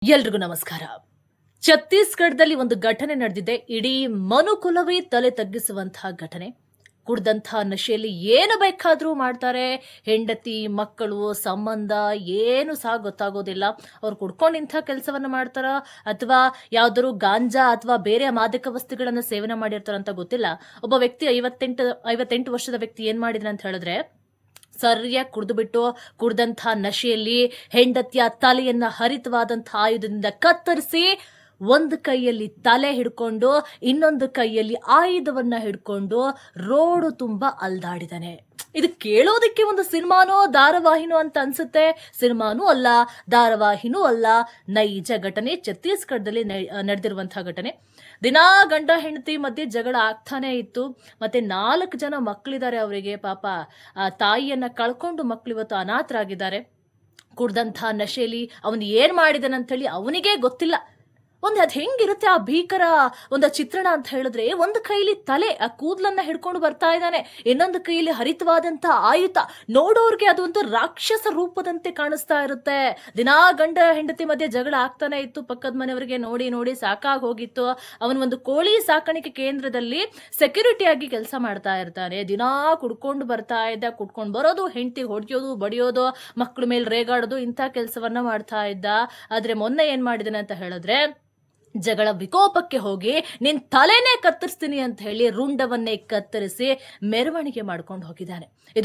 ಎಲ್ರಿಗೂ ನಮಸ್ಕಾರ. ಛತ್ತೀಸ್ಗಢದಲ್ಲಿ ಒಂದು ಘಟನೆ ನಡೆದಿದೆ. ಇಡೀ ಮನುಕುಲವೇ ತಲೆ ತಗ್ಗಿಸುವಂತಹ ಘಟನೆ. ಕುಡ್ದಂತಹ ನಶೆಯಲ್ಲಿ ಏನು ಬೇಕಾದ್ರೂ ಮಾಡ್ತಾರೆ. ಹೆಂಡತಿ, ಮಕ್ಕಳು, ಸಂಬಂಧ ಏನು ಸಹ ಗೊತ್ತಾಗೋದಿಲ್ಲ. ಅವ್ರು ಕುಡ್ಕೊಂಡು ಇಂಥ ಕೆಲಸವನ್ನ ಮಾಡ್ತಾರ ಅಥವಾ ಯಾವ್ದಾದ್ರು ಗಾಂಜಾ ಅಥವಾ ಬೇರೆ ಮಾದಕ ವಸ್ತುಗಳನ್ನ ಸೇವನೆ ಮಾಡಿರ್ತಾರ ಅಂತ ಗೊತ್ತಿಲ್ಲ. ಒಬ್ಬ ವ್ಯಕ್ತಿ 58 ವರ್ಷದ ವ್ಯಕ್ತಿ ಏನ್ ಮಾಡಿದ್ರ ಅಂತ ಹೇಳಿದ್ರೆ, ಸರಿಯಾಗಿ ಕುಡಿದುಬಿಟ್ಟು ಕುಡ್ದಂಥ ನಶೆಯಲ್ಲಿ ಹೆಂಡತಿಯ ತಲೆಯನ್ನ ಹರಿತವಾದಂಥ ಆಯುಧದಿಂದ ಕತ್ತರಿಸಿ ಒಂದು ಕೈಯಲ್ಲಿ ತಲೆ ಹಿಡ್ಕೊಂಡು ಇನ್ನೊಂದು ಕೈಯಲ್ಲಿ ಆಯುಧವನ್ನ ಹಿಡ್ಕೊಂಡು ರೋಡು ತುಂಬಾ ಅಲ್ದಾಡಿದಾನೆ. ಇದು ಕೇಳೋದಕ್ಕೆ ಒಂದು ಸಿನಿಮಾನೋ ಧಾರಾವಾಹಿನೋ ಅಂತ ಅನ್ಸುತ್ತೆ. ಸಿನಿಮಾನೂ ಅಲ್ಲ, ಧಾರಾವಾಹಿನೂ ಅಲ್ಲ, ನೈಜ ಘಟನೆ. ಛತ್ತೀಸ್ಗಢದಲ್ಲಿ ನಡೆದಿರುವಂತಹ ಘಟನೆ. ದಿನಾ ಗಂಡ ಹೆಂಡತಿ ಮಧ್ಯೆ ಜಗಳ ಆಗ್ತಾನೆ ಇತ್ತು. ಮತ್ತೆ 4 ಜನ ಮಕ್ಕಳಿದ್ದಾರೆ ಅವರಿಗೆ. ಪಾಪ ಆ ತಾಯಿಯನ್ನ ಕಳ್ಕೊಂಡು ಮಕ್ಕಳು ಇವತ್ತು ಅನಾಥರಾಗಿದ್ದಾರೆ. ಕುಡ್ದಂಥ ನಶೆಯಲ್ಲಿ ಅವನು ಏನ್ ಮಾಡಿದನಂತೇಳಿ ಅವನಿಗೇ ಗೊತ್ತಿಲ್ಲ. ಅದ್ ಹೆಂಗಿರುತ್ತೆ ಆ ಭೀಕರ ಒಂದು ಚಿತ್ರಣ ಅಂತ ಹೇಳಿದ್ರೆ, ಒಂದು ಕೈಲಿ ತಲೆ ಆ ಕೂದಲನ್ನ ಹಿಡ್ಕೊಂಡು ಬರ್ತಾ ಇದ್ದಾನೆ, ಇನ್ನೊಂದು ಕೈಯಲ್ಲಿ ಹರಿತವಾದಂತ ಆಯುಧ. ನೋಡೋರ್ಗೆ ಅದೊಂದು ರಾಕ್ಷಸ ರೂಪದಂತೆ ಕಾಣಿಸ್ತಾ ಇರುತ್ತೆ. ದಿನಾ ಗಂಡ ಹೆಂಡತಿ ಮಧ್ಯೆ ಜಗಳ ಆಗ್ತಾನೆ ಇತ್ತು. ಪಕ್ಕದ ಮನೆಯವರಿಗೆ ನೋಡಿ ನೋಡಿ ಸಾಕಾಗಿ ಹೋಗಿತ್ತು. ಅವನು ಒಂದು ಕೋಳಿ ಸಾಕಾಣಿಕೆ ಕೇಂದ್ರದಲ್ಲಿ ಸೆಕ್ಯೂರಿಟಿ ಆಗಿ ಕೆಲಸ ಮಾಡ್ತಾ ಇರ್ತಾನೆ. ದಿನಾ ಕುಡ್ಕೊಂಡು ಬರ್ತಾ ಇದ್ದ. ಕುಡ್ಕೊಂಡು ಬರೋದು, ಹೆಂಡತಿಗೆ ಹೊಡೆಯೋದು, ಬಡಿಯೋದು, ಮಕ್ಕಳ ಮೇಲೆ ರೇಗಾಡೋದು, ಇಂಥ ಕೆಲಸವನ್ನ ಮಾಡ್ತಾ ಇದ್ದ. ಆದ್ರೆ ಮೊನ್ನೆ ಏನ್ ಮಾಡಿದನೆ ಅಂತ ಹೇಳಿದ್ರೆ, ಜಗಳ ವಿಕೋಪಕ್ಕೆ ಹೋಗಿ ನಿನ್ ತಲೆನೇ ಕತ್ತರಿಸ್ತೀನಿ ಅಂತ ಹೇಳಿ ರುಂಡವನ್ನೇ ಕತ್ತರಿಸಿ ಮೆರವಣಿಗೆ ಮಾಡ್ಕೊಂಡು ಹೋಗಿದ್ದಾನೆ. ಇದು